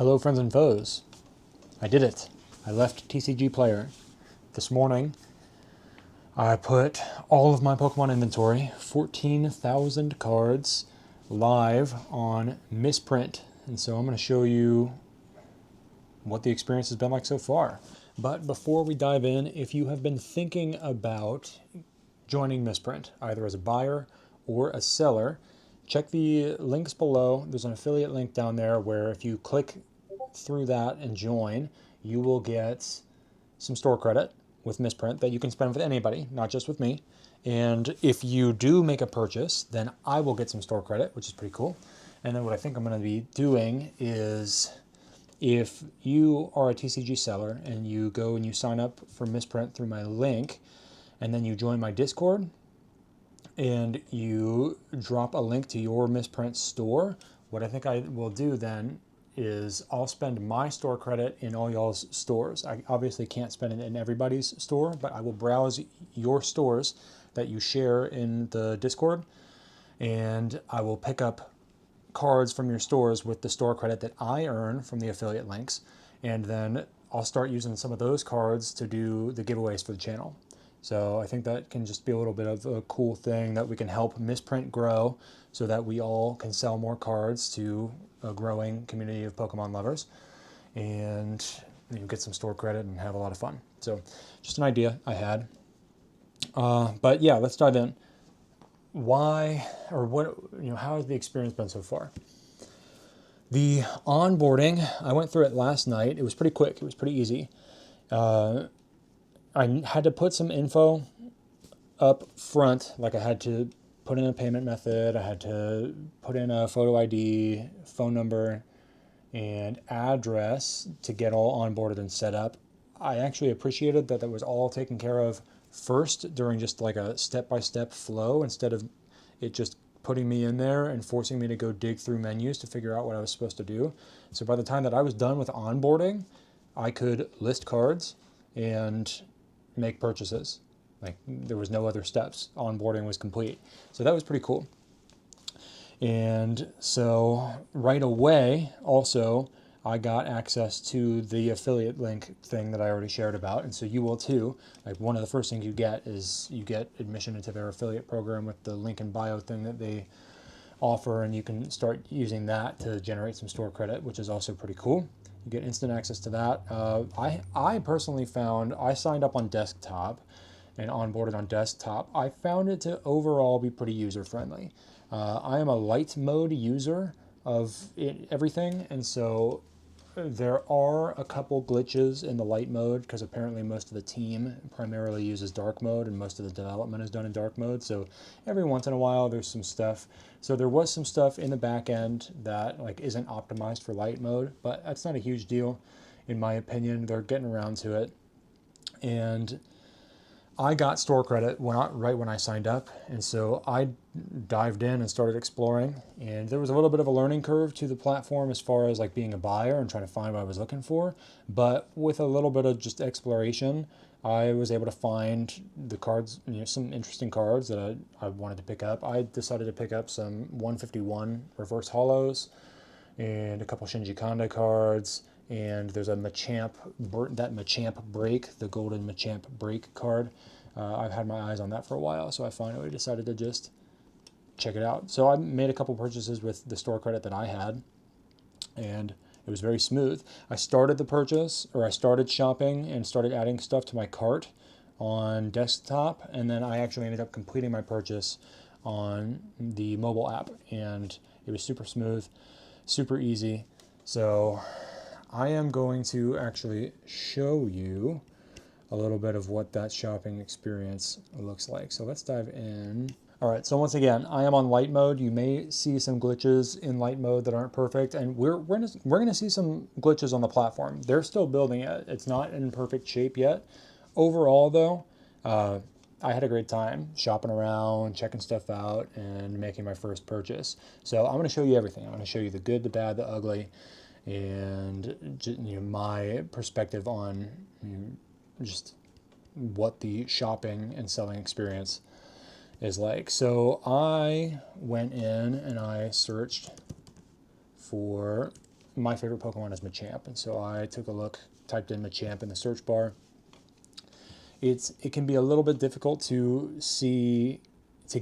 Hello friends and foes. I did it. I left TCG Player. This morning I put all of my Pokemon inventory, 14,000 cards, live on Misprint. And so I'm going to show you what the experience has been like so far. But before we dive in, if you have been thinking about joining Misprint, either as a buyer or a seller, check the links below. There's an affiliate link down there where if you click through that and join, you will get some store credit with Misprint that you can spend with anybody, not just with me. And if you do make a purchase, then I will get some store credit, which is pretty cool. And then what I think I'm going to be doing is, if you are a TCG seller and you go and you sign up for Misprint through my link, and then you join my Discord, and you drop a link to your Misprint store, what I think I will do then is I'll spend my store credit in all y'all's stores. I obviously can't spend it in everybody's store, but I will browse your stores that you share in the Discord, and I will pick up cards from your stores with the store credit that I earn from the affiliate links, and then I'll start using some of those cards to do the giveaways for the channel. So I think that can just be a little bit of a cool thing that we can help Misprint grow so that we all can sell more cards to a growing community of Pokemon lovers, and you get some store credit and have a lot of fun. So just an idea I had. But yeah, let's dive in. Why, or what, how has the experience been so far? The onboarding, I went through it last night. It was pretty quick. It was pretty easy. I had to put some info up front, like I had to put in a payment method, I had to put in a photo ID, phone number, and address to get all onboarded and set up. I actually appreciated that was all taken care of first during just like a step-by-step flow, instead of it just putting me in there and forcing me to go dig through menus to figure out what I was supposed to do. So by the time that I was done with onboarding, I could list cards and make purchases. Like, there was no other steps. Onboarding was complete. So that was pretty cool. And so right away, also, I got access to the affiliate link thing that I already shared about. And so you will too. Like, one of the first things you get is you get admission into their affiliate program with the link in bio thing that they offer, and you can start using that to generate some store credit, which is also pretty cool. You get instant access to that. I personally found, I signed up on desktop and onboarded on desktop. I found it to overall be pretty user-friendly. I am a light mode user of everything, and so there are a couple glitches in the light mode because apparently most of the team primarily uses dark mode and most of the development is done in dark mode. So every once in a while there's some stuff. So there was some stuff in the back end that like isn't optimized for light mode, but that's not a huge deal in my opinion. They're getting around to it. And I got store credit right when I signed up, and so I dived in and started exploring, and there was a little bit of a learning curve to the platform as far as like being a buyer and trying to find what I was looking for, but with a little bit of just exploration, I was able to find the cards, some interesting cards that I wanted to pick up. I decided to pick up some 151 reverse Holos and a couple Shinji Kanda cards, and there's a Machamp, that Machamp break, the golden Machamp break card. I've had my eyes on that for a while, so I finally decided to just check it out. So I made a couple purchases with the store credit that I had, and it was very smooth. I started the purchase, or I started shopping and started adding stuff to my cart on desktop, and then I actually ended up completing my purchase on the mobile app, and it was super smooth, super easy. So I am going to actually show you a little bit of what that shopping experience looks like. So let's dive in. All right, so once again, I am on light mode. You may see some glitches in light mode that aren't perfect, and we're gonna see some glitches on the platform. They're still building it. It's not in perfect shape yet. Overall though, I had a great time shopping around, checking stuff out, and making my first purchase. So I'm gonna show you everything. I'm gonna show you the good, the bad, the ugly, and my perspective on just what the shopping and selling experience is like. So I went in and I searched for my favorite Pokemon is Machamp. And so I took a look, typed in Machamp in the search bar. It can be a little bit difficult to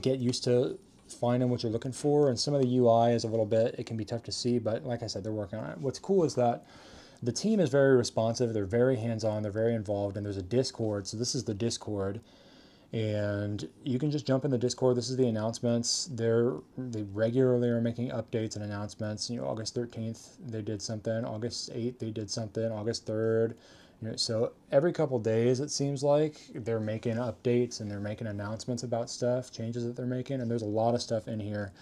get used to finding what you're looking for. And some of the UI is it can be tough to see, but like I said, they're working on it. What's cool is that the team is very responsive. They're very hands-on. They're very involved. And there's a Discord. So this is the Discord. And you can just jump in the Discord. This is the announcements. They regularly are making updates and announcements. August 13th, they did something. August 8th, they did something. August 3rd. So every couple days, it seems like they're making updates and they're making announcements about stuff, changes that they're making. And there's a lot of stuff in here.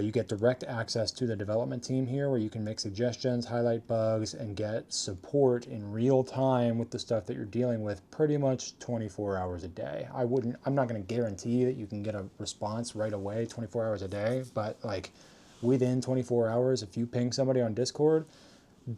You get direct access to the development team here where you can make suggestions, highlight bugs, and get support in real time with the stuff that you're dealing with pretty much 24 hours a day. I'm not going to guarantee that you can get a response right away 24 hours a day, but like within 24 hours, if you ping somebody on Discord,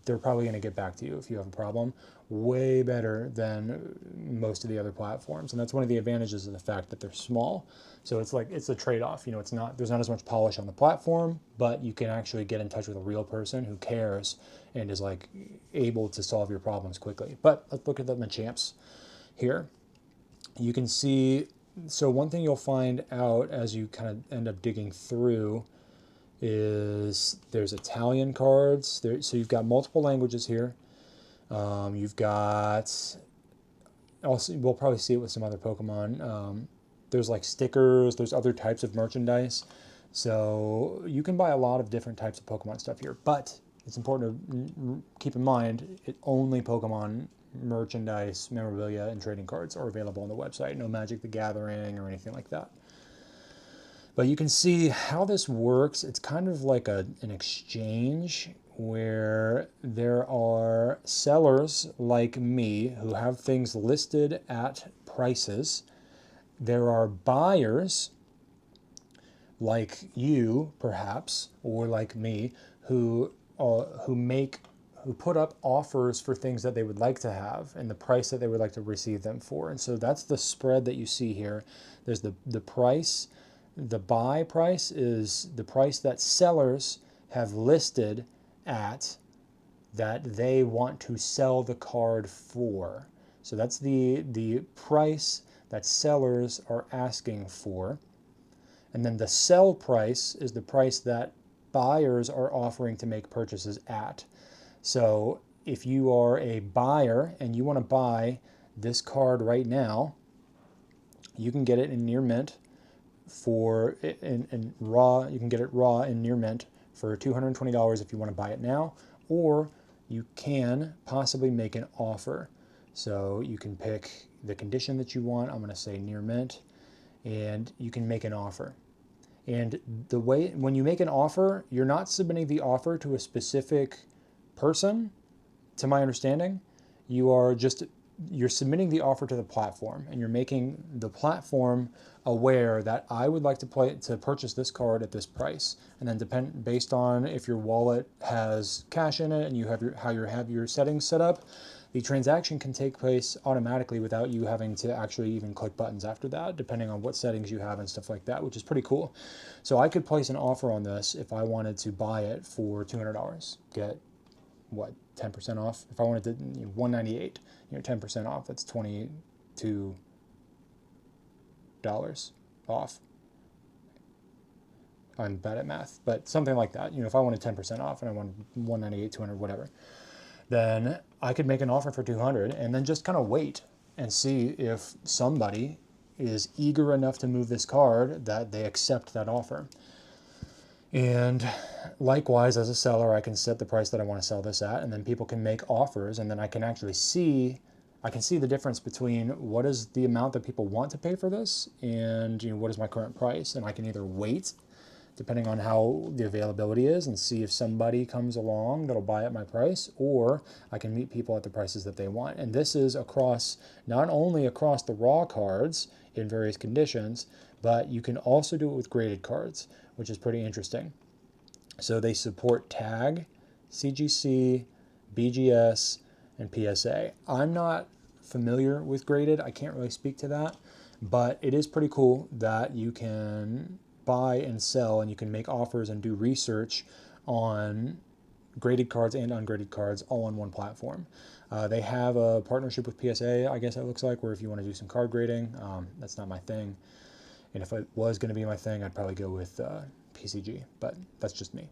they're probably going to get back to you if you have a problem. Way better than most of the other platforms. And that's one of the advantages of the fact that they're small. So it's a trade-off. There's not as much polish on the platform, but you can actually get in touch with a real person who cares and is like able to solve your problems quickly. But let's look at the Machamps here. You can see, so one thing you'll find out as you kind of end up digging through is there's Italian cards. So you've got multiple languages here. You've got, also, we'll probably see it with some other Pokemon. There's like stickers, there's other types of merchandise. So you can buy a lot of different types of Pokemon stuff here, but it's important to keep in mind only Pokemon merchandise, memorabilia, and trading cards are available on the website. No Magic the Gathering or anything like that. But you can see how this works. It's kind of like an exchange where there are sellers like me who have things listed at prices. There are buyers like you, perhaps, or like me, who put up offers for things that they would like to have and the price that they would like to receive them for. And so that's the spread that you see here. There's the price. The buy price is the price that sellers have listed at that they want to sell the card for. So that's the price that sellers are asking for. And then the sell price is the price that buyers are offering to make purchases at. So if you are a buyer and you want to buy this card right now, you can get it in near mint in raw. You can get it raw in near mint for $220 if you want to buy it now, or you can possibly make an offer. So you can pick the condition that you want. I'm going to say near mint, and you can make an offer. And the way, when you make an offer, you're not submitting the offer to a specific person, to my understanding. You're submitting the offer to the platform, and you're making the platform aware that I would like to purchase this card at this price. And then based on if your wallet has cash in it and you have your settings set up, the transaction can take place automatically without you having to actually even click buttons after that, depending on what settings you have and stuff like that, which is pretty cool. So I could place an offer on this if I wanted to buy it for $200, get 10% off. If I wanted to, $198, 10% off, that's $22 off. I'm bad at math, but something like that. If I wanted 10% off and I wanted $198, $200, whatever, then I could make an offer for $200 and then just kind of wait and see if somebody is eager enough to move this card that they accept that offer. And likewise, as a seller, I can set the price that I want to sell this at, and then people can make offers, and then I can actually see the difference between what is the amount that people want to pay for this and what is my current price. And I can either wait, depending on how the availability is, and see if somebody comes along that'll buy at my price, or I can meet people at the prices that they want. And this is not only across the raw cards in various conditions, but you can also do it with graded cards, which is pretty interesting. So they support tag, CGC, BGS, and PSA. I'm not familiar with graded. I can't really speak to that, but it is pretty cool that you can buy and sell, and you can make offers and do research on graded cards and ungraded cards all on one platform. They have a partnership with PSA, I guess it looks like, where if you want to do some card grading, that's not my thing. And if it was going to be my thing, I'd probably go with PCG, but that's just me.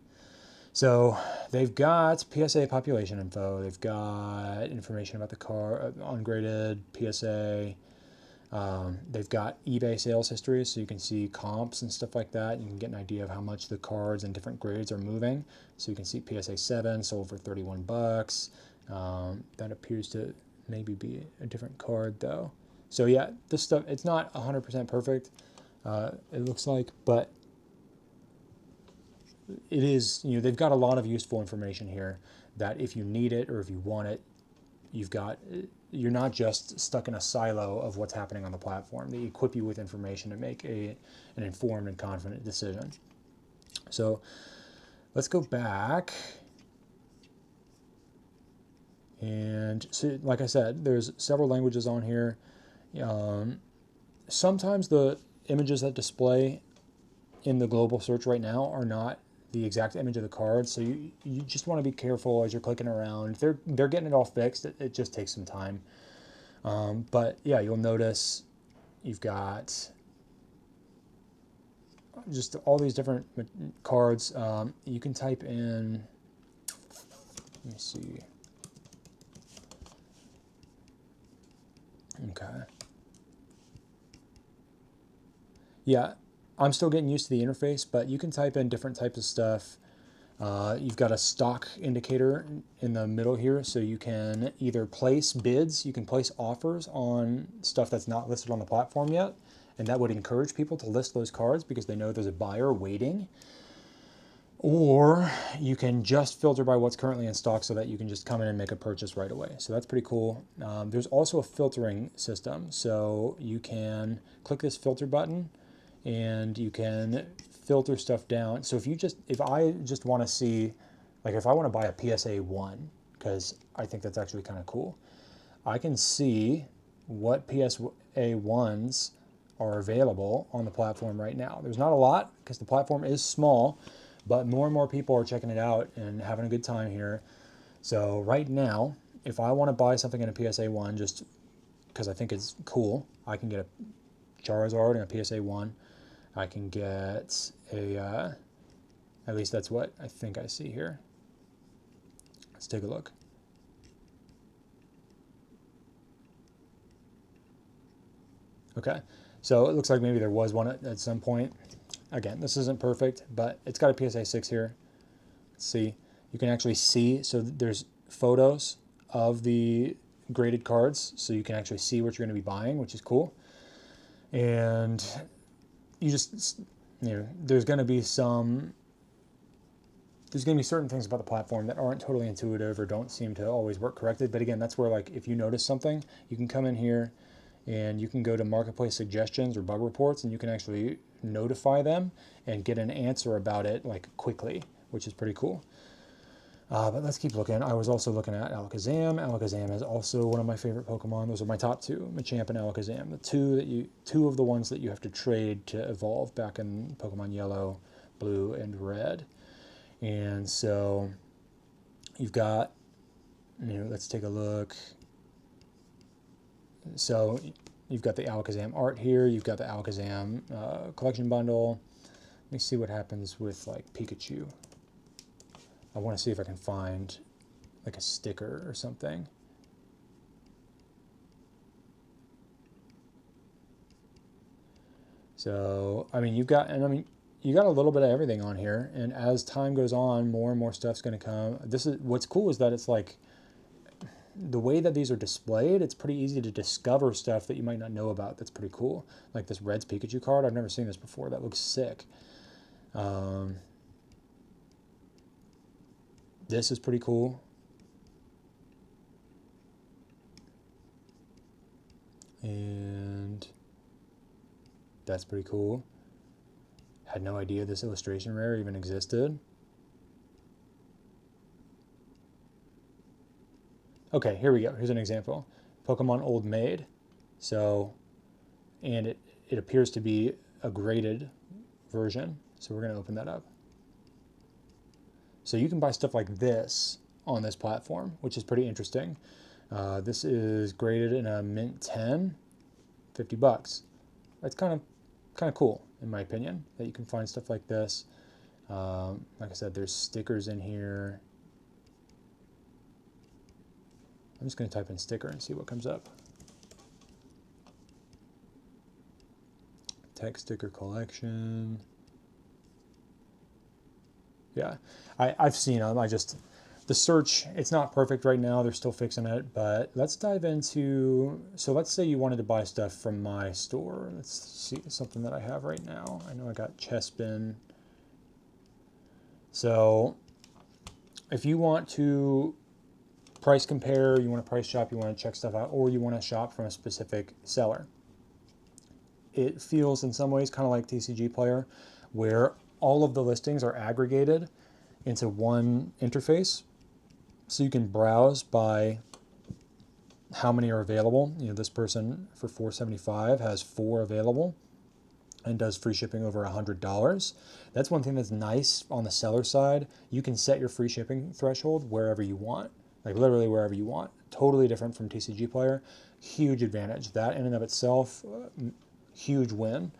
So they've got PSA population info. They've got information about the card, ungraded PSA. They've got eBay sales history, so you can see comps and stuff like that. You can get an idea of how much the cards and different grades are moving. So you can see PSA 7 sold for $31. That appears to maybe be a different card though. So yeah, this stuff, it's not 100% perfect, it looks like, but it is, they've got a lot of useful information here that if you need it or if you want it, you're not just stuck in a silo of what's happening on the platform. They equip you with information to make an informed and confident decision. So let's go back. And so, like I said, there's several languages on here. Sometimes the images that display in the global search right now are not the exact image of the card, so you just want to be careful as you're clicking around. They're getting it all fixed. It just takes some time. But yeah, you'll notice you've got just all these different cards. You can type in, let me see. Okay. Yeah, I'm still getting used to the interface, but you can type in different types of stuff. You've got a stock indicator in the middle here, so you can either place bids, you can place offers on stuff that's not listed on the platform yet, and that would encourage people to list those cards because they know there's a buyer waiting. Or you can just filter by what's currently in stock so that you can just come in and make a purchase right away. So that's pretty cool. There's also a filtering system, so you can click this filter button and you can filter stuff down. So if I just want to see, like if I want to buy a PSA 1, because I think that's actually kind of cool, I can see what PSA 1s are available on the platform right now. There's not a lot because the platform is small, but more and more people are checking it out and having a good time here. So right now, if I want to buy something in a PSA 1, just because I think it's cool, I can get a Charizard and a PSA 1. I can get a, at least that's what I think I see here. Let's take a look. Okay, so it looks like maybe there was one at some point. Again, this isn't perfect, but it's got a PSA 6 here. Let's see. You can actually see, so there's photos of the graded cards, so you can actually see what you're going to be buying, which is cool. And you just, there's going to be certain things about the platform that aren't totally intuitive or don't seem to always work correctly. But again, that's where, like, if you notice something, you can come in here and you can go to marketplace suggestions or bug reports, and you can actually notify them and get an answer about it like quickly, which is pretty cool. But let's keep looking. I was also looking at Alakazam. Alakazam is also one of my favorite Pokemon. Those are my top two, Machamp and Alakazam. The two of the ones that you have to trade to evolve back in Pokemon Yellow, Blue, and Red. And so you've got, let's take a look. So you've got the Alakazam art here. You've got the Alakazam collection bundle. Let me see what happens with like Pikachu. I want to see if I can find like a sticker or something. So, you got a little bit of everything on here, and as time goes on, more and more stuff's going to come. What's cool is that it's like, the way that these are displayed, it's pretty easy to discover stuff that you might not know about. That's pretty cool. Like this Red's Pikachu card, I've never seen this before. That looks sick. This is pretty cool. And that's pretty cool. Had no idea this illustration rare even existed. Okay, here we go. Here's an example. Pokemon Old Maid. So, and it appears to be a graded version. So we're going to open that up. So you can buy stuff like this on this platform, which is pretty interesting. This is graded in a mint 10, $50. That's kind of cool, in my opinion, that you can find stuff like this. Like I said, there's stickers in here. I'm just going to type in sticker and see what comes up. Tech sticker collection. Yeah, I've seen them. The search, it's not perfect right now. They're still fixing it, but let's dive into, so let's say you wanted to buy stuff from my store. Let's see something that I have right now. I know I got Chespin. So if you want to price compare, you want to price shop, you want to check stuff out, or you want to shop from a specific seller, it feels in some ways kind of like TCG Player, where all of the listings are aggregated into one interface. So you can browse by how many are available. You know, this person for $4.75 has 4 available and does free shipping over $100. That's one thing that's nice on the seller side. You can set your free shipping threshold wherever you want, like literally wherever you want. Totally different from TCG Player. Huge advantage. That in and of itself, huge win.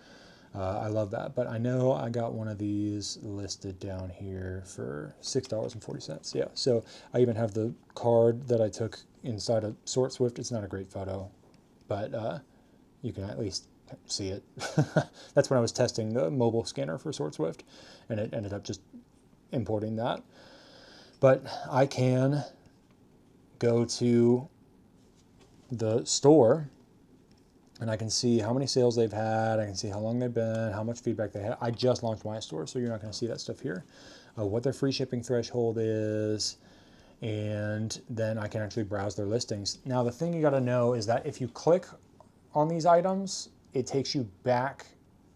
I love that, but I know I got one of these listed down here for $6.40. Yeah, so I even have the card that I took inside of SortSwift. It's not a great photo, but you can at least see it. That's when I was testing the mobile scanner for SortSwift, and it ended up just importing that. But I can go to the store, and I can see how many sales they've had. I can see how long they've been, how much feedback they had. I just launched my store, so you're not going to see that stuff here. What their free shipping threshold is, and then I can actually browse their listings. Now, the thing you got to know is that if you click on these items, it takes you back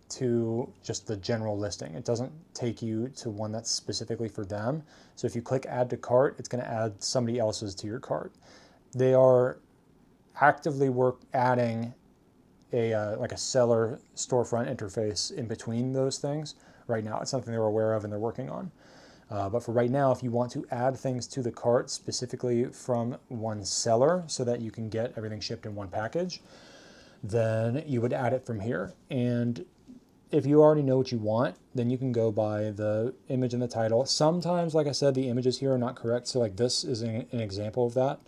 to just the general listing. It doesn't take you to one that's specifically for them. So if you click add to cart, it's going to add somebody else's to your cart. They are actively adding like a seller storefront interface in between those things right now. It's something they're aware of and they're working on. But for right now, if you want to add things to the cart specifically from one seller so that you can get everything shipped in one package, then you would add it from here. And if you already know what you want, then you can go by the image and the title. Sometimes, like I said, the images here are not correct. So like this is an example of that.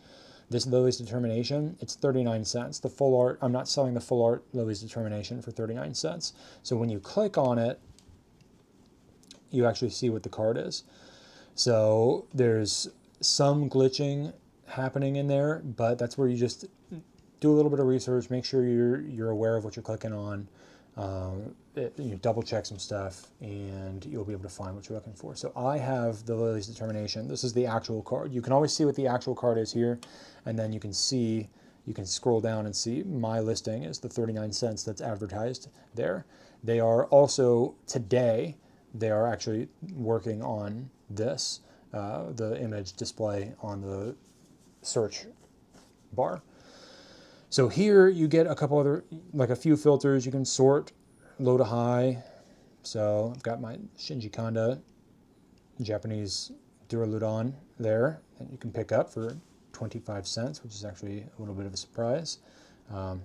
This Lily's Determination, it's 39 cents. The full art, I'm not selling the full art Lily's Determination for 39 cents. So when you click on it, you actually see what the card is. So there's some glitching happening in there, but that's where you just do a little bit of research, make sure you're aware of what you're clicking on, you double check some stuff, and you'll be able to find what you're looking for. So I have the Lily's Determination. This is the actual card. You can always see what the actual card is here, and then you can scroll down and see my listing is the 39 cents that's advertised there. They are also, today, they are actually working on this, the image display on the search bar. So here you get a couple other, like a few filters. You can sort low to high. So I've got my Shinji Kanda Japanese Duraludon there that you can pick up for 25 cents, which is actually a little bit of a surprise. I'm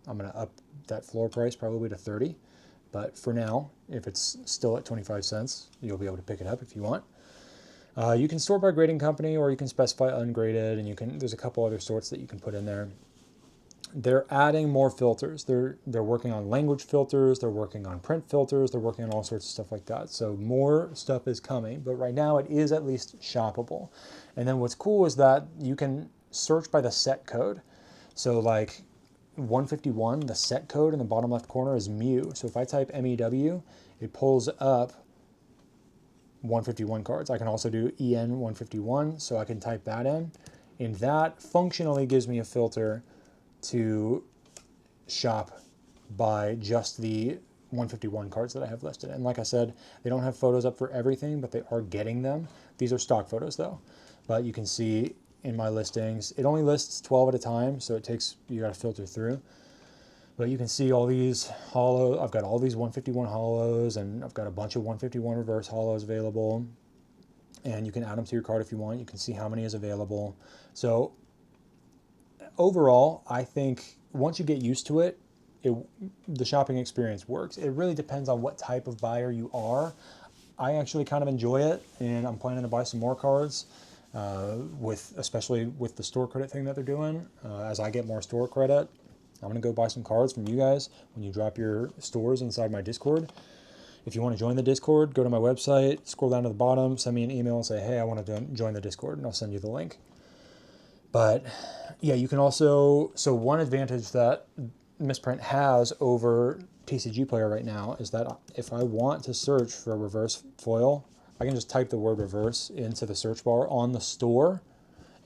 going to up that floor price probably to 30. But for now, if it's still at 25 cents, you'll be able to pick it up if you want. You can sort by grading company, or you can specify ungraded, and there's a couple other sorts that you can put in there. They're adding more filters. They're working on language filters. They're working on print filters. They're working on all sorts of stuff like that. So more stuff is coming, but right now it is at least shoppable. And then what's cool is that you can search by the set code. So like 151, the set code in the bottom left corner is Mew. So if I type MEW, it pulls up 151 cards. I can also do EN 151, so I can type that in. And that functionally gives me a filter to shop by just the 151 cards that I have listed. And like I said, they don't have photos up for everything, but they are getting them. These are stock photos though. But you can see in my listings, it only lists 12 at a time, so you got to filter through. But you can see all these Holo. I've got all these 151 Holos, and I've got a bunch of 151 reverse Holos available. and you can add them to your cart if you want. You can see how many is available. So overall, I think once you get used to it, the shopping experience works. It really depends on what type of buyer you are. I actually kind of enjoy it, and I'm planning to buy some more cards, especially with the store credit thing that they're doing. As I get more store credit, I'm going to go buy some cards from you guys when you drop your stores inside my Discord. If you want to join the Discord, go to my website, scroll down to the bottom, send me an email and say, hey, I want to join the Discord, and I'll send you the link. But yeah, you can also, so one advantage that Misprint has over TCG Player right now is that if I want to search for a reverse foil, I can just type the word reverse into the search bar on the store,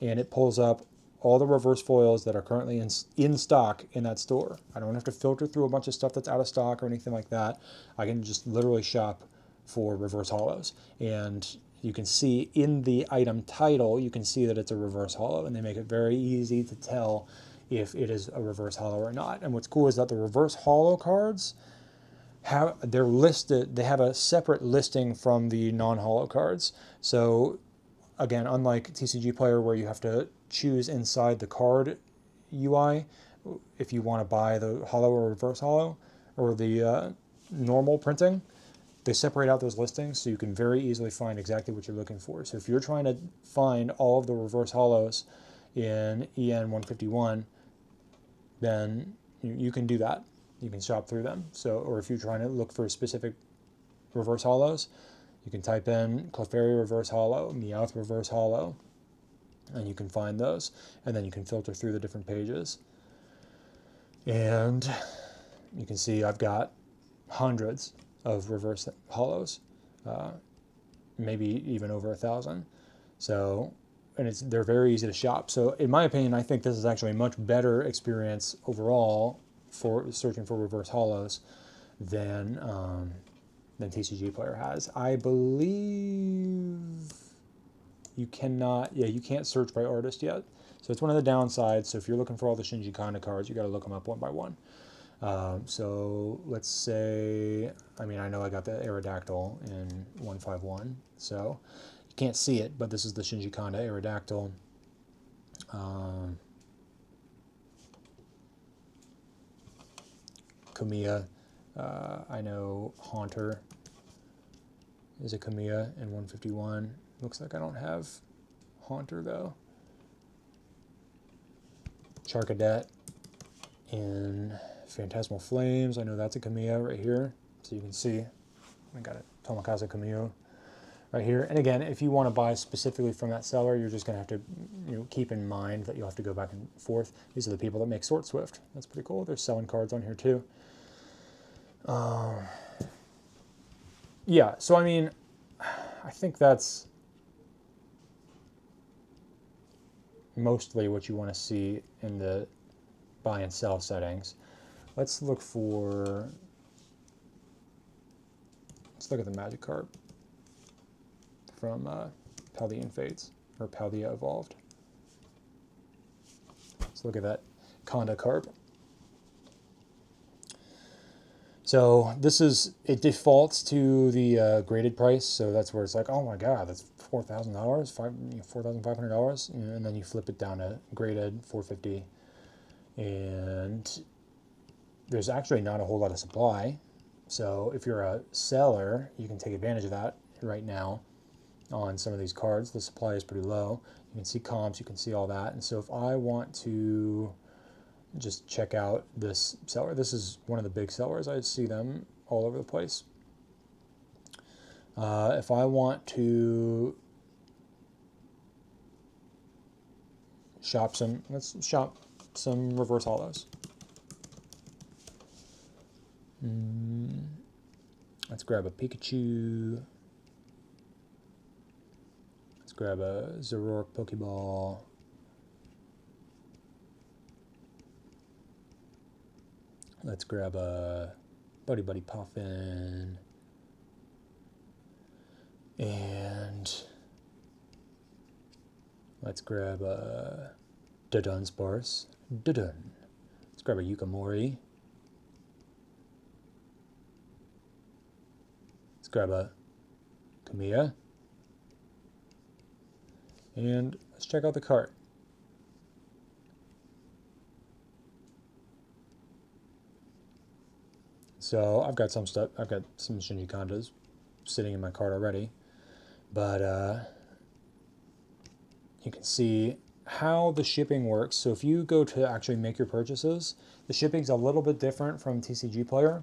and it pulls up all the reverse foils that are currently in stock in that store. I don't have to filter through a bunch of stuff that's out of stock or anything like that. I can just literally shop for reverse holos. And you can see in the item title, you can see that it's a reverse holo, and they make it very easy to tell if it is a reverse holo or not. And what's cool is that the reverse holo cards they're listed, they have a separate listing from the non-holo cards. So again, unlike TCG Player where you have to choose inside the card UI if you want to buy the holo or reverse holo or the normal printing, they separate out those listings so you can very easily find exactly what you're looking for. So if you're trying to find all of the reverse holos in EN 151, then you can do that. You can shop through them. So, or if you're trying to look for specific reverse holos, you can type in Clefairy reverse holo, Meowth reverse holo, and you can find those. And then you can filter through the different pages. And you can see I've got hundreds of reverse holos, maybe even over 1,000. So, and they're very easy to shop. So in my opinion, I think this is actually a much better experience overall for searching for reverse holos than TCG Player has. I believe you cannot, yeah, you can't search by artist yet. So it's one of the downsides. So if you're looking for all the Shinji Kanda cards, you got to look them up one by one. So let's say, I mean, I know I got the Aerodactyl in 151, so you can't see it, but this is the Shinji Kanda Aerodactyl. Kamiya, I know Haunter is a Kamiya in 151. Looks like I don't have Haunter though. Charcadet in Phantasmal Flames, I know that's a Kamiya right here. So you can see, I got it, Tomokazu Kamiya right here. And again, if you want to buy specifically from that seller, you're just going to have to keep in mind that you'll have to go back and forth. These are the people that make SortSwift. That's pretty cool. They're selling cards on here too. Yeah, so I mean, I think that's mostly what you want to see in the buy and sell settings. Let's look at the Magikarp from Paldean Fates, or Paldea Evolved. Let's look at that Kanda Carp. So it defaults to the graded price, so that's where it's like, oh my god, that's $4,000, $4,500, and then you flip it down to graded $450, and there's actually not a whole lot of supply. So if you're a seller, you can take advantage of that right now on some of these cards. The supply is pretty low. You can see comps, you can see all that. And so if I want to just check out this seller, this is one of the big sellers. I see them all over the place. If I want to let's shop some reverse holos. Let's grab a Pikachu. Let's grab a Zoroark Pokeball. Let's grab a Buddy Buddy Puffin. And let's grab a Dunsparce. Let's grab a Yukamori. Let's grab a Kamiya. And let's check out the cart. So I've got some stuff. I've got some Shinji Kondas sitting in my cart already, but you can see how the shipping works. So if you go to actually make your purchases, the shipping's a little bit different from TCG Player.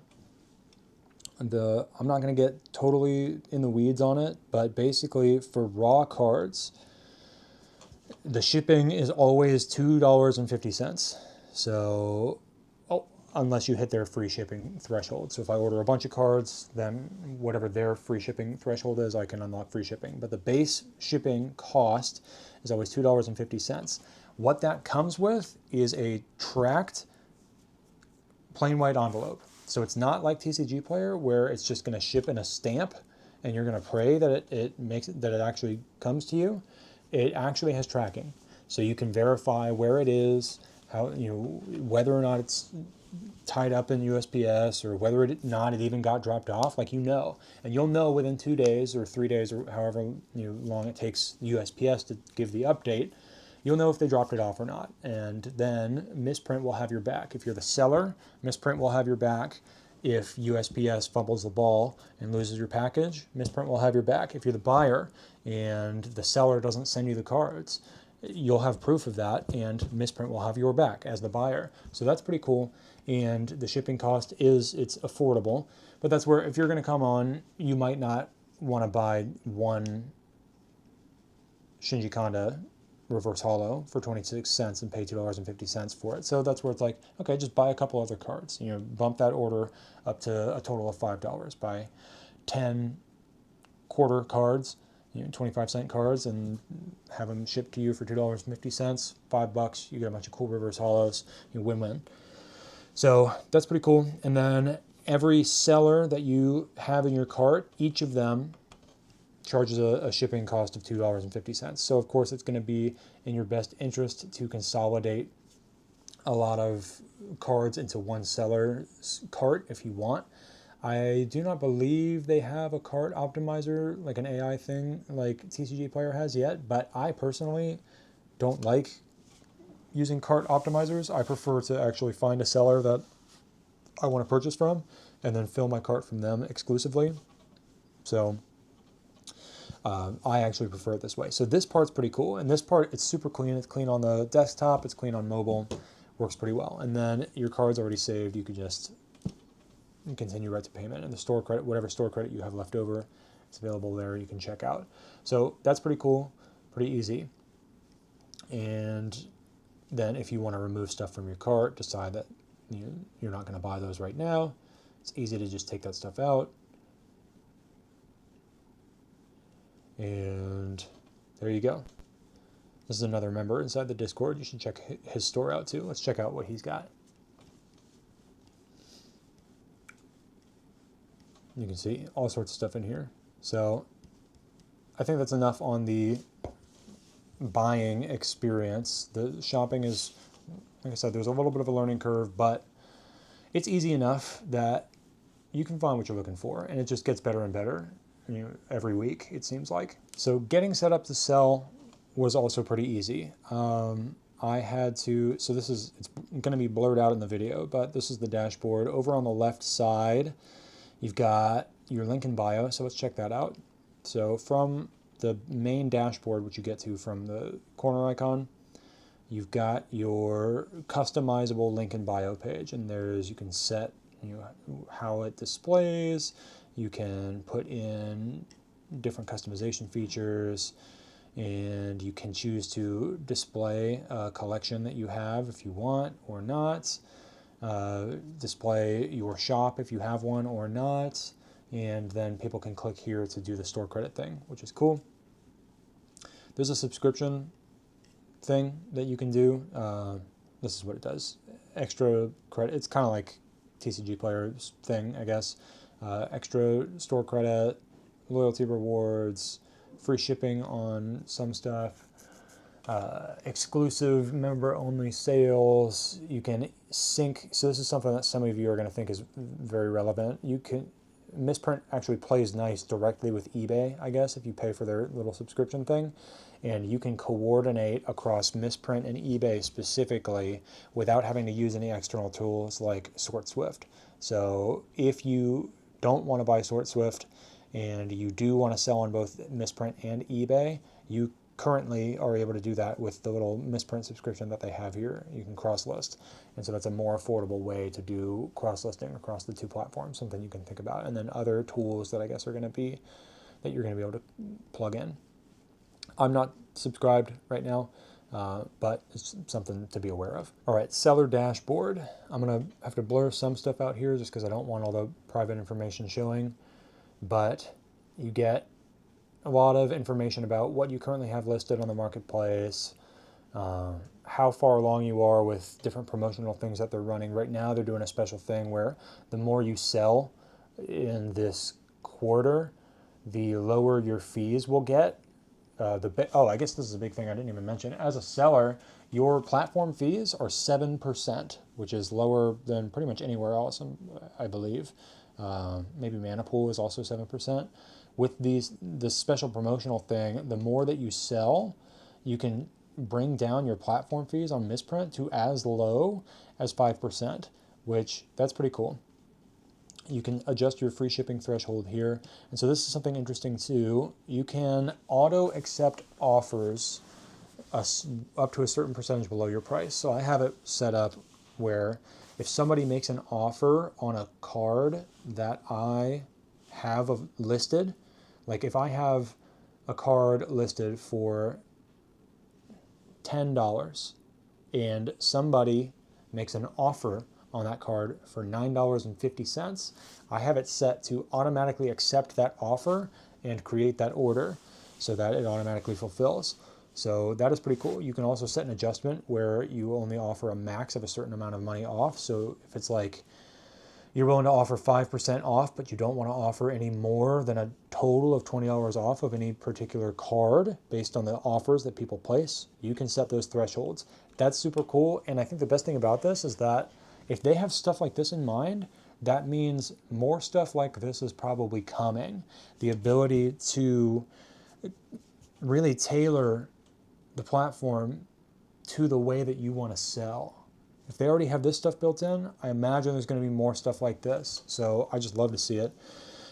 I'm not going to get totally in the weeds on it, but basically for raw cards, the shipping is always $2.50. So, unless you hit their free shipping threshold. So if I order a bunch of cards, then whatever their free shipping threshold is, I can unlock free shipping. But the base shipping cost is always $2.50. What that comes with is a tracked plain white envelope. So it's not like TCG Player where it's just going to ship in a stamp and you're going to pray that it actually comes to you. It actually has tracking, so you can verify where it is, how whether or not it's tied up in USPS or whether it even got dropped off. And you'll know within 2 days or 3 days or however long it takes USPS to give the update. You'll know if they dropped it off or not. And then Misprint will have your back. If you're the seller, Misprint will have your back. If USPS fumbles the ball and loses your package, Misprint will have your back. If you're the buyer and the seller doesn't send you the cards, you'll have proof of that, and Misprint will have your back as the buyer. So that's pretty cool. And the shipping cost it's affordable. But that's where, if you're going to come on, you might not want to buy one Shinji Konda reverse holo for 26 cents and pay $2.50 for it. So that's where it's like, okay, just buy a couple other cards. Bump that order up to a total of $5. Buy 10 quarter cards, 25-cent cards, and have them shipped to you for $2.50, $5. You get a bunch of cool reverse holos. You win-win. So that's pretty cool. And then every seller that you have in your cart, each of them charges a shipping cost of $2.50. So of course it's going to be in your best interest to consolidate a lot of cards into one seller's cart if you want. I do not believe they have a cart optimizer, like an AI thing like TCG Player has yet, but I personally don't like using cart optimizers. I prefer to actually find a seller that I want to purchase from and then fill my cart from them exclusively. So I actually prefer it this way. So this part's pretty cool. And this part, it's super clean. It's clean on the desktop. It's clean on mobile. Works pretty well. And then your card's already saved. You can just continue right to payment. And the store credit, whatever store credit you have left over, it's available there. You can check out. So that's pretty cool. Pretty easy. And then if you want to remove stuff from your cart, decide that you're not going to buy those right now, it's easy to just take that stuff out. And there you go. This is another member inside the Discord. You should check his store out too. Let's check out what he's got. You can see all sorts of stuff in here. So I think that's enough on the buying experience. The shopping is, like I said, there's a little bit of a learning curve, but it's easy enough that you can find what you're looking for, and it just gets better and better every week, it seems like. So getting set up to sell was also pretty easy. I had to, so it's going to be blurred out in the video, but this is the dashboard. Over on the left side, you've got your link in bio, so let's check that out. So from the main dashboard, which you get to from the corner icon, you've got your customizable link in bio page, and you can set how it displays. You can put in different customization features, and you can choose to display a collection that you have if you want or not. Display your shop if you have one or not, and then people can click here to do the store credit thing, which is cool. There's a subscription thing that you can do. This is what it does. Extra credit. It's kind of like TCG Player's thing, I guess. Extra store credit, loyalty rewards, free shipping on some stuff, exclusive member-only sales. You can sync. So this is something that some of you are going to think is very relevant. You can Misprint actually plays nice directly with eBay, I guess, if you pay for their little subscription thing. And you can coordinate across Misprint and eBay specifically without having to use any external tools like SortSwift. So if you don't want to buy SortSwift and you do want to sell on both Misprint and eBay, you currently are able to do that with the little Misprint subscription that they have here. You can cross-list. And so that's a more affordable way to do cross-listing across the two platforms, something you can think about. And then other tools that I guess are going to be, that you're going to be able to plug in. I'm not subscribed right now, but it's something to be aware of. All right, seller dashboard. I'm going to have to blur some stuff out here just because I don't want all the private information showing, but you get a lot of information about what you currently have listed on the marketplace, how far along you are with different promotional things that they're running. Right now, they're doing a special thing where the more you sell in this quarter, the lower your fees will get. I guess this is a big thing I didn't even mention. As a seller, your platform fees are 7%, which is lower than pretty much anywhere else, I believe. Maybe Manipool is also 7%. With this special promotional thing, the more that you sell, you can bring down your platform fees on Misprint to as low as 5%, which that's pretty cool. You can adjust your free shipping threshold here. And so this is something interesting too. You can auto accept offers up to a certain percentage below your price. So I have it set up where if somebody makes an offer on a card that I have listed, like if I have a card listed for $10 and somebody makes an offer on that card for $9.50, I have it set to automatically accept that offer and create that order so that it automatically fulfills. So that is pretty cool. You can also set an adjustment where you only offer a max of a certain amount of money off. So if it's like you're willing to offer 5% off, but you don't want to offer any more than a total of $20 off of any particular card based on the offers that people place, you can set those thresholds. That's super cool. And I think the best thing about this is that if they have stuff like this in mind, that means more stuff like this is probably coming. The ability to really tailor the platform to the way that you want to sell. If they already have this stuff built in, I imagine there's going to be more stuff like this. So I just love to see it.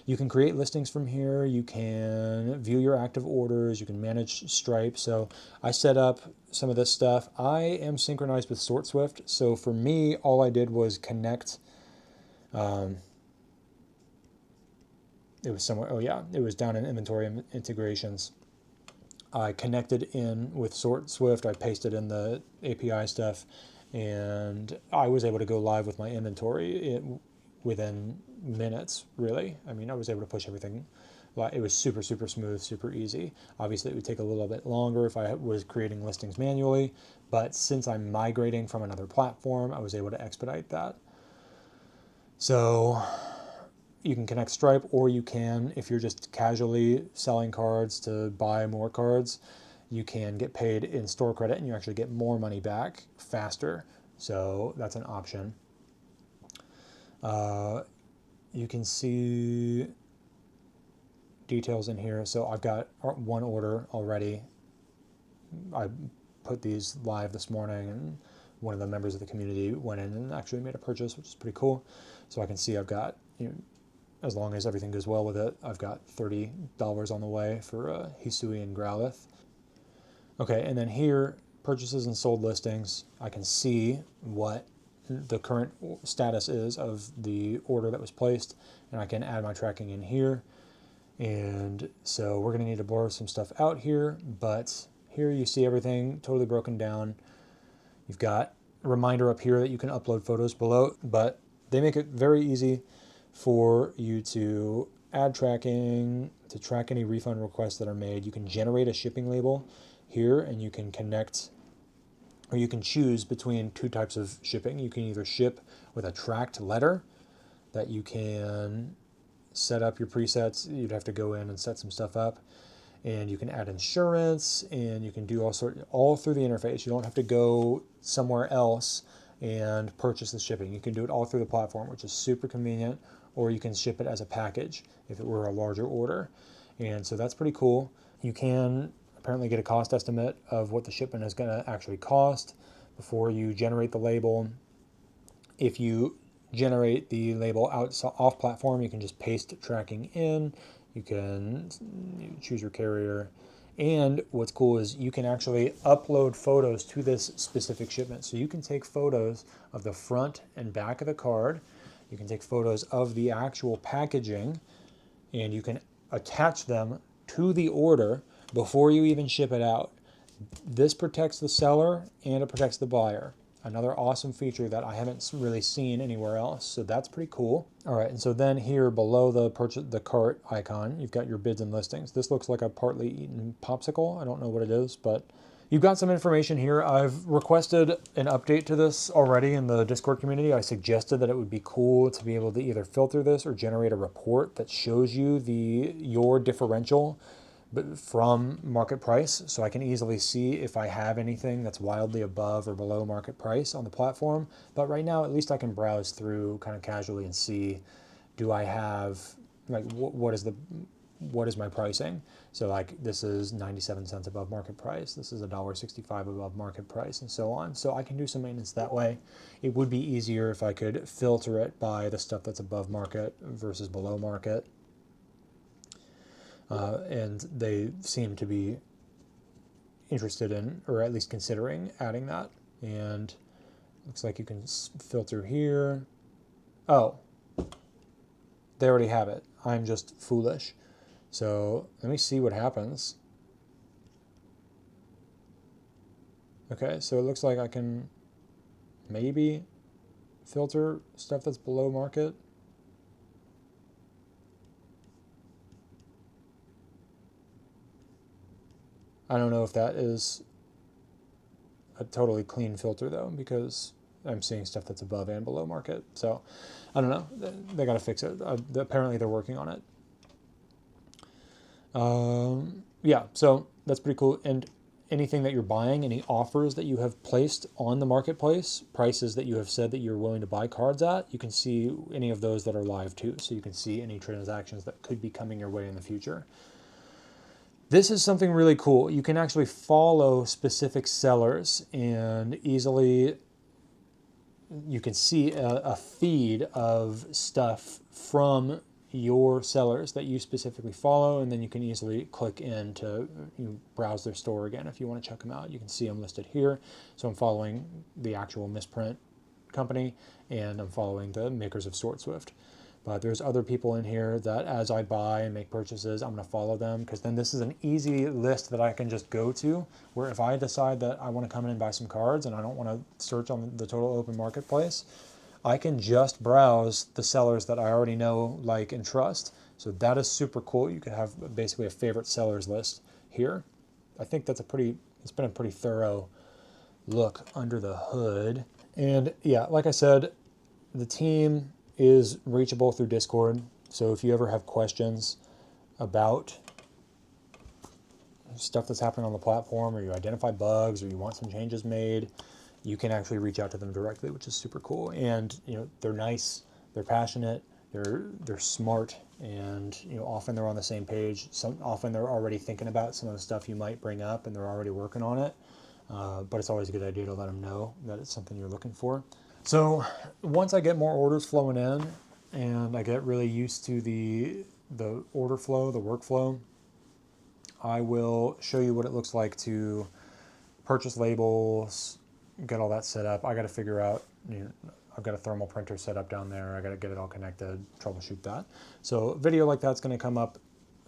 You can create listings from here. You can view your active orders. You can manage Stripe. So I set up some of this stuff. I am synchronized with SortSwift. So for me, all I did was connect. It was somewhere. Oh yeah, it was down in inventory integrations. I connected in with SortSwift. I pasted in the API stuff, and I was able to go live with my inventory within minutes, really. I mean, I was able to push everything. It was super, super smooth, super easy. Obviously, it would take a little bit longer if I was creating listings manually, but since I'm migrating from another platform, I was able to expedite that. So you can connect Stripe, or you can, if you're just casually selling cards to buy more cards, you can get paid in store credit and you actually get more money back faster. So that's an option. You can see details in here. So I've got one order already. I put these live this morning, and one of the members of the community went in and actually made a purchase, which is pretty cool. So I can see I've got, as long as everything goes well with it, I've got $30 on the way for Hisui and Growlithe. Okay, and then here, purchases and sold listings, I can see what the current status is of the order that was placed, and I can add my tracking in here. And so we're going to need to blur some stuff out here, but here you see everything totally broken down. You've got a reminder up here that you can upload photos below, but they make it very easy for you to add tracking, to track any refund requests that are made. You can generate a shipping label here, and you can connect, or you can choose between two types of shipping. You can either ship with a tracked letter that you can set up your presets. You'd have to go in and set some stuff up, and you can add insurance, and you can do all through the interface. You don't have to go somewhere else and purchase the shipping. You can do it all through the platform, which is super convenient. or you can ship it as a package if it were a larger order. And so that's pretty cool. You can apparently get a cost estimate of what the shipment is going to actually cost before you generate the label. If you generate the label off platform, you can just paste tracking in. You can choose your carrier. And what's cool is you can actually upload photos to this specific shipment. So you can take photos of the front and back of the card. You can take photos of the actual packaging, and you can attach them to the order before you even ship it out. This protects the seller and it protects the buyer. Another awesome feature that I haven't really seen anywhere else. So that's pretty cool. All right, and so then here below the cart icon, you've got your bids and listings. This looks like a partly eaten popsicle. I don't know what it is, but you've got some information here. I've requested an update to this already in the Discord community. I suggested that it would be cool to be able to either filter this or generate a report that shows you your differential from market price, so I can easily see if I have anything that's wildly above or below market price on the platform. But right now, at least I can browse through kind of casually and see, do I have, like, what is my pricing? So like this is 97 cents above market price, this is $1.65 above market price, and so on. So I can do some maintenance that way. It would be easier if I could filter it by the stuff that's above market versus below market. And they seem to be interested in, or at least considering, adding that. And looks like you can filter here. Oh, they already have it. I'm just foolish. So let me see what happens. Okay, so it looks like I can maybe filter stuff that's below market. I don't know if that is a totally clean filter though, because I'm seeing stuff that's above and below market. So I don't know. They got to fix it. Apparently they're working on it. Yeah, so that's pretty cool. And anything that you're buying, any offers that you have placed on the marketplace, prices that you have said that you're willing to buy cards at, you can see any of those that are live too. So you can see any transactions that could be coming your way in the future. This is something really cool. You can actually follow specific sellers and easily, you can see a feed of stuff from your sellers that you specifically follow, and then you can easily click in to browse their store again if you want to check them out. You can see them listed here. So I'm following the actual Misprint company, and I'm following the makers of SortSwift. But there's other people in here that as I buy and make purchases, I'm going to follow them, because then this is an easy list that I can just go to, where if I decide that I want to come in and buy some cards and I don't want to search on the total open marketplace, I can just browse the sellers that I already know, like, and trust. So that is super cool. You can have basically a favorite sellers list here. I think that's it's been a pretty thorough look under the hood. And yeah, like I said, the team is reachable through Discord. So if you ever have questions about stuff that's happening on the platform, or you identify bugs, or you want some changes made, you can actually reach out to them directly, which is super cool. And they're nice, they're passionate, they're smart, and often they're on the same page. Often they're already thinking about some of the stuff you might bring up, and they're already working on it. But it's always a good idea to let them know that it's something you're looking for. So once I get more orders flowing in and I get really used to the order flow, the workflow, I will show you what it looks like to purchase labels, get all that set up. I got to figure out, I've got a thermal printer set up down there. I got to get it all connected, troubleshoot that. So a video like that's going to come up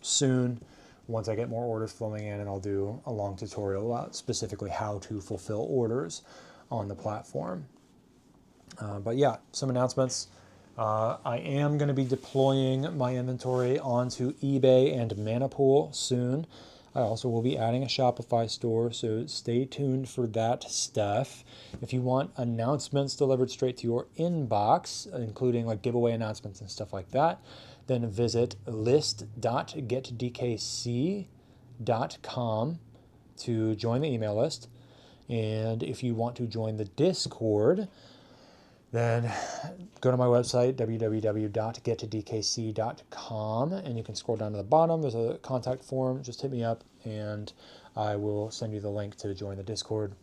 soon once I get more orders flowing in, and I'll do a long tutorial about specifically how to fulfill orders on the platform. But yeah, some announcements. I am going to be deploying my inventory onto eBay and Manapool soon. I also will be adding a Shopify store, so stay tuned for that stuff. If you want announcements delivered straight to your inbox, including like giveaway announcements and stuff like that, then visit list.getdkc.com to join the email list. And if you want to join the Discord, then go to my website, www.gettodkc.com, and you can scroll down to the bottom. There's a contact form. Just hit me up, and I will send you the link to join the Discord.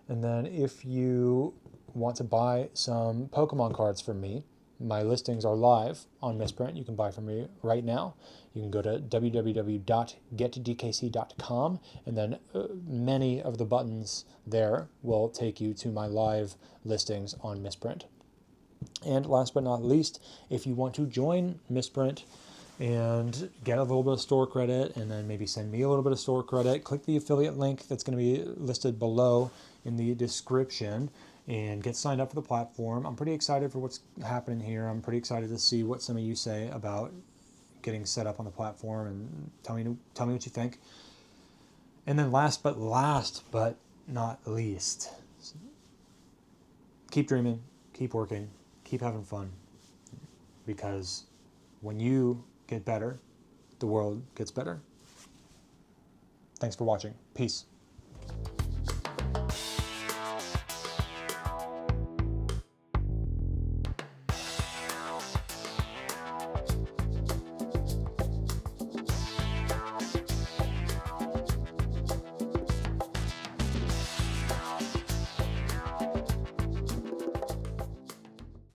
And then if you want to buy some Pokemon cards from me, my listings are live on Misprint. You can buy from me right now. You can go to www.gettodkc.com, and then many of the buttons there will take you to my live listings on Misprint. And last but not least, if you want to join Misprint and get a little bit of store credit and then maybe send me a little bit of store credit, click the affiliate link that's going to be listed below in the description and get signed up for the platform. I'm pretty excited for what's happening here. I'm pretty excited to see what some of you say about getting set up on the platform, and tell me what you think. And then last but not least, keep dreaming, keep working, keep having fun, because when you get better, the world gets better. Thanks for watching. Peace.